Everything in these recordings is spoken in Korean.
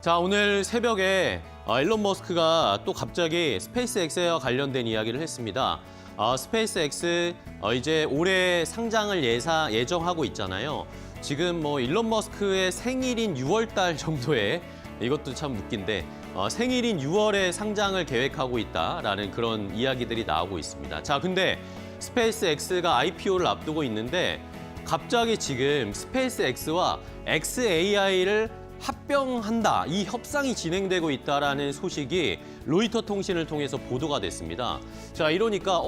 자, 오늘 새벽에 일론 머스크가 또 갑자기 스페이스X와 관련된 이야기를 했습니다. 스페이스X 이제 올해 상장을 예정하고 있잖아요. 지금 일론 머스크의 생일인 6월 달 정도에 이것도 참 웃긴데 생일인 6월에 상장을 계획하고 있다라는 그런 이야기들이 나오고 있습니다. 자, 근데 스페이스X가 IPO를 앞두고 있는데 갑자기 지금 스페이스X와 xAI를 합병한다, 이 협상이 진행되고 있다라는 소식이 로이터 통신을 통해서 보도가 됐습니다. 자, 이러니까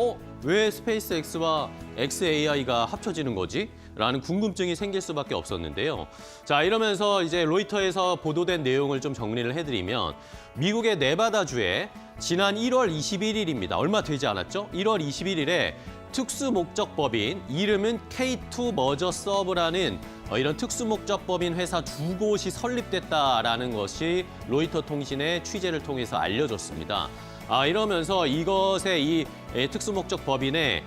왜 스페이스X와 xAI가 합쳐지는 거지? 라는 궁금증이 생길 수밖에 없었는데요. 자, 이러면서 이제 로이터에서 보도된 내용을 좀 정리를 해드리면 미국의 네바다주에 지난 1월 21일입니다. 얼마 되지 않았죠? 1월 21일에 특수목적법인, 이름은 K2 머저 서브라는 이런 특수목적법인 회사 두 곳이 설립됐다라는 것이 로이터 통신의 취재를 통해서 알려졌습니다. 이러면서 이것의 이 특수목적법인에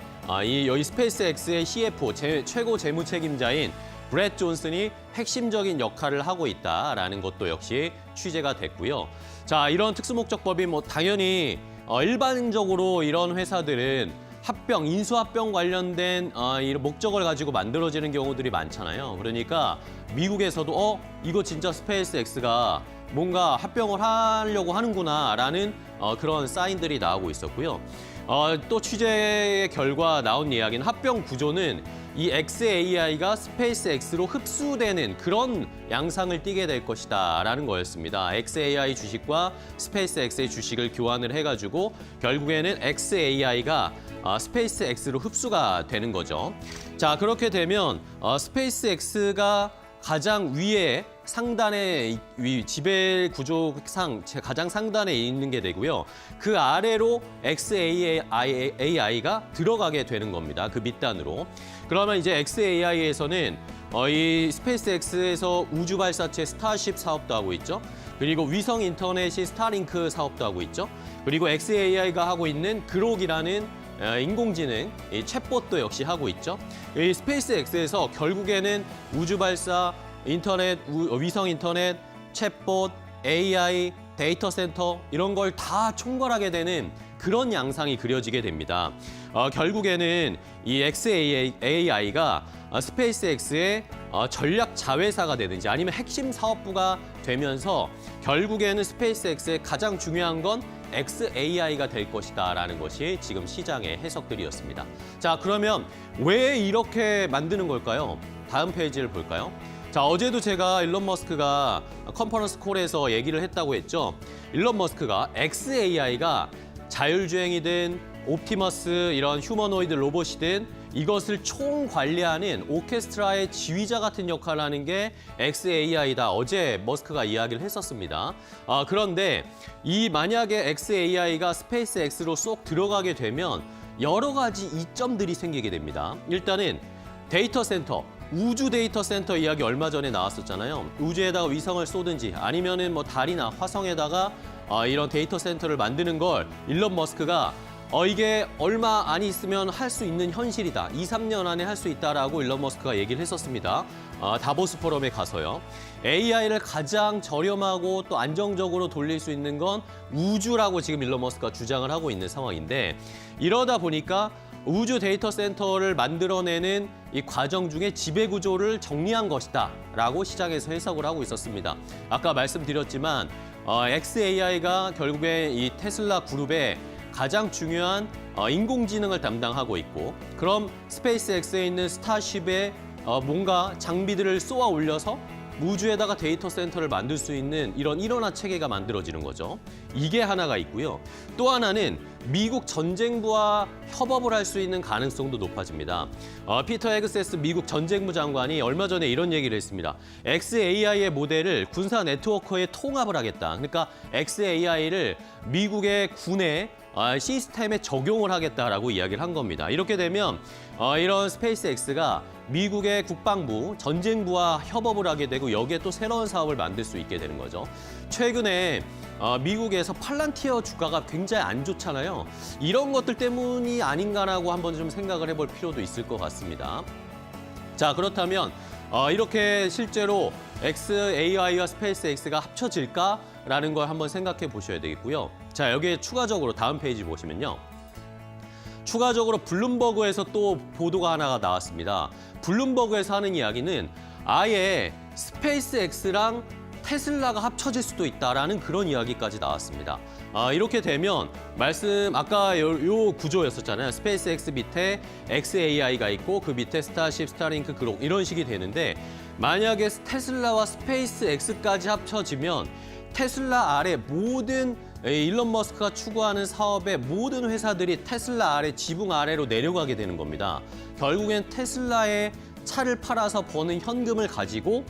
여기 스페이스X의 CFO, 최고 재무 책임자인 브렛 존슨이 핵심적인 역할을 하고 있다라는 것도 역시 취재가 됐고요. 자, 이런 특수목적법인 당연히 일반적으로 이런 회사들은 합병, 인수합병 관련된 이런 목적을 가지고 만들어지는 경우들이 많잖아요. 그러니까 미국에서도 이거 진짜 스페이스X가 뭔가 합병을 하려고 하는구나라는 그런 사인들이 나오고 있었고요. 또 취재의 결과 나온 이야기는 합병 구조는 이 xAI가 스페이스X로 흡수되는 그런 양상을 띠게 될 것이다라는 거였습니다. xAI 주식과 스페이스X의 주식을 교환을 해가지고 결국에는 xAI가 스페이스X로 흡수가 되는 거죠. 자, 그렇게 되면 스페이스X가 가장 위에 상단에 지배 구조상 가장 상단에 있는 게 되고요. 그 아래로 xAI가 들어가게 되는 겁니다. 그 밑단으로. 그러면 이제 xAI에서는 이 스페이스X에서 우주 발사체 스타쉽 사업도 하고 있죠. 그리고 위성 인터넷이 스타링크 사업도 하고 있죠. 그리고 xAI가 하고 있는 그록이라는 인공지능, 이 챗봇도 역시 하고 있죠. 이 스페이스X에서 결국에는 우주 발사, 인터넷, 위성 인터넷, 챗봇, AI, 데이터 센터 이런 걸 다 총괄하게 되는 그런 양상이 그려지게 됩니다. 결국에는 이 xAI가 스페이스X의 전략 자회사가 되든지 아니면 핵심 사업부가 되면서 결국에는 스페이스X의 가장 중요한 건 xAI가 될 것이다라는 것이 지금 시장의 해석들이었습니다. 자, 그러면 왜 이렇게 만드는 걸까요? 다음 페이지를 볼까요? 자, 어제도 제가 일론 머스크가 컨퍼런스 콜에서 얘기를 했다고 했죠. 일론 머스크가 xAI가 자율주행이든 옵티머스 이런 휴머노이드 로봇이든 이것을 총관리하는 오케스트라의 지휘자 같은 역할을 하는 게 xAI다. 어제 머스크가 이야기를 했었습니다. 그런데 만약에 xAI가 스페이스X로 쏙 들어가게 되면 여러 가지 이점들이 생기게 됩니다. 일단은 데이터 센터, 우주 데이터 센터 이야기 얼마 전에 나왔었잖아요. 우주에다가 위성을 쏘든지 아니면은 달이나 화성에다가 이런 데이터 센터를 만드는 걸 일론 머스크가 이게 얼마 안 있으면 할 수 있는 현실이다. 2, 3년 안에 할 수 있다라고 일론 머스크가 얘기를 했었습니다. 다보스 포럼에 가서요. AI를 가장 저렴하고 또 안정적으로 돌릴 수 있는 건 우주라고 지금 일론 머스크가 주장을 하고 있는 상황인데 이러다 보니까 우주 데이터 센터를 만들어내는 이 과정 중에 지배 구조를 정리한 것이다 라고 시장에서 해석을 하고 있었습니다. 아까 말씀드렸지만 xAI가 결국에 이 테슬라 그룹의 가장 중요한 인공지능을 담당하고 있고 그럼 스페이스X에 있는 스타쉽에 뭔가 장비들을 쏘아 올려서 우주에다가 데이터 센터를 만들 수 있는 이런 일원화 체계가 만들어지는 거죠. 이게 하나가 있고요. 또 하나는 미국 전쟁부와 협업을 할 수 있는 가능성도 높아집니다. 피터 헤그세스 미국 전쟁부 장관이 얼마 전에 이런 얘기를 했습니다. xAI의 모델을 군사 네트워크에 통합을 하겠다. 그러니까 xAI를 미국의 군의 시스템에 적용을 하겠다라고 이야기를 한 겁니다. 이렇게 되면 이런 스페이스X가 미국의 국방부, 전쟁부와 협업을 하게 되고 여기에 또 새로운 사업을 만들 수 있게 되는 거죠. 최근에 미국에서 팔란티어 주가가 굉장히 안 좋잖아요. 이런 것들 때문이 아닌가라고 한번 좀 생각을 해볼 필요도 있을 것 같습니다. 자, 그렇다면 이렇게 실제로 xAI와 스페이스X가 합쳐질까라는 걸 한번 생각해 보셔야 되겠고요. 자, 여기에 추가적으로 다음 페이지 보시면요. 추가적으로 블룸버그에서 또 보도가 하나가 나왔습니다. 블룸버그에서 하는 이야기는 아예 스페이스X랑 테슬라가 합쳐질 수도 있다라는 그런 이야기까지 나왔습니다. 이렇게 되면 아까 요 구조였었잖아요. 스페이스X 밑에 xAI가 있고 그 밑에 스타쉽, 스타링크, 그록 이런 식이 되는데 만약에 테슬라와 스페이스X까지 합쳐지면 테슬라 아래 모든 일론 머스크가 추구하는 사업의 모든 회사들이 테슬라 아래 지붕 아래로 내려가게 되는 겁니다. 결국엔 테슬라의 차를 팔아서 버는 현금을 가지고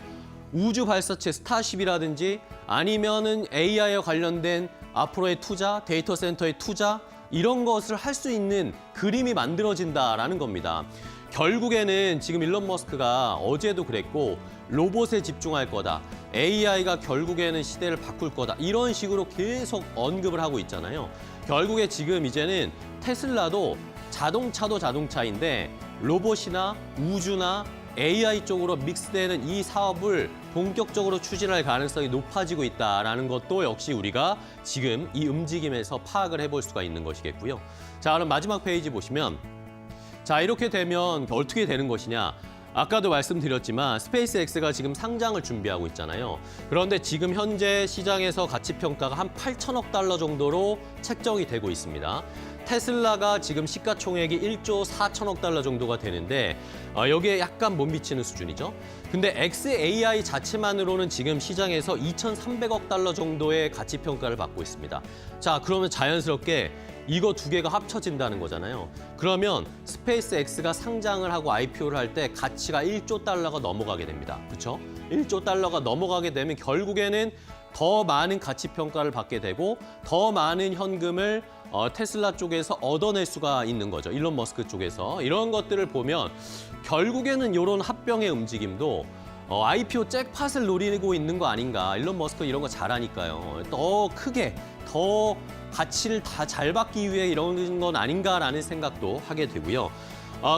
우주 발사체 스타쉽이라든지 아니면은 AI와 관련된 앞으로의 투자, 데이터 센터의 투자 이런 것을 할 수 있는 그림이 만들어진다라는 겁니다. 결국에는 지금 일론 머스크가 어제도 그랬고 로봇에 집중할 거다. AI가 결국에는 시대를 바꿀 거다. 이런 식으로 계속 언급을 하고 있잖아요. 결국에 지금 이제는 테슬라도 자동차도 자동차인데 로봇이나 우주나 AI 쪽으로 믹스되는 이 사업을 본격적으로 추진할 가능성이 높아지고 있다는 것도 역시 우리가 지금 이 움직임에서 파악을 해볼 수가 있는 것이겠고요. 자, 그럼 마지막 페이지 보시면 자, 이렇게 되면 어떻게 되는 것이냐. 아까도 말씀드렸지만 스페이스X가 지금 상장을 준비하고 있잖아요. 그런데 지금 현재 시장에서 가치평가가 한 8천억 달러 정도로 책정이 되고 있습니다. 테슬라가 지금 시가총액이 1조 4천억 달러 정도가 되는데 여기에 약간 못 미치는 수준이죠. 근데 xAI 자체만으로는 지금 시장에서 2,300억 달러 정도의 가치평가를 받고 있습니다. 자, 그러면 자연스럽게 이거 두 개가 합쳐진다는 거잖아요. 그러면 스페이스X가 상장을 하고 IPO를 할 때 가치가 1조 달러가 넘어가게 됩니다. 그렇죠? 1조 달러가 넘어가게 되면 결국에는 더 많은 가치 평가를 받게 되고 더 많은 현금을 테슬라 쪽에서 얻어낼 수가 있는 거죠. 일론 머스크 쪽에서. 이런 것들을 보면 결국에는 이런 합병의 움직임도 IPO 잭팟을 노리고 있는 거 아닌가. 일론 머스크 이런 거 잘하니까요. 더 크게, 더 가치를 다 잘 받기 위해 이런 건 아닌가라는 생각도 하게 되고요.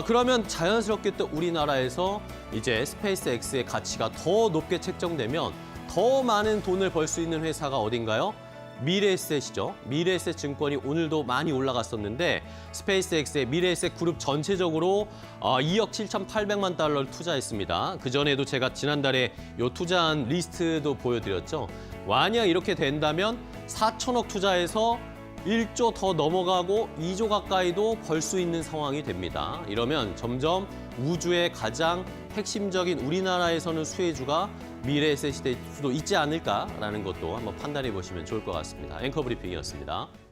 그러면 자연스럽게 또 우리나라에서 이제 스페이스X의 가치가 더 높게 책정되면 더 많은 돈을 벌 수 있는 회사가 어딘가요? 미래에셋이죠. 미래에셋 증권이 오늘도 많이 올라갔었는데 스페이스X의 미래에셋 그룹 전체적으로 2억 7,800만 달러를 투자했습니다. 그전에도 제가 지난달에 요 투자한 리스트도 보여드렸죠. 만약 이렇게 된다면 4천억 투자해서 1조 더 넘어가고 2조 가까이도 벌 수 있는 상황이 됩니다. 이러면 점점 우주의 가장 핵심적인 우리나라에서는 수혜주가 미래에셋이 될 수도 있지 않을까라는 것도 한번 판단해 보시면 좋을 것 같습니다. 앵커 브리핑이었습니다.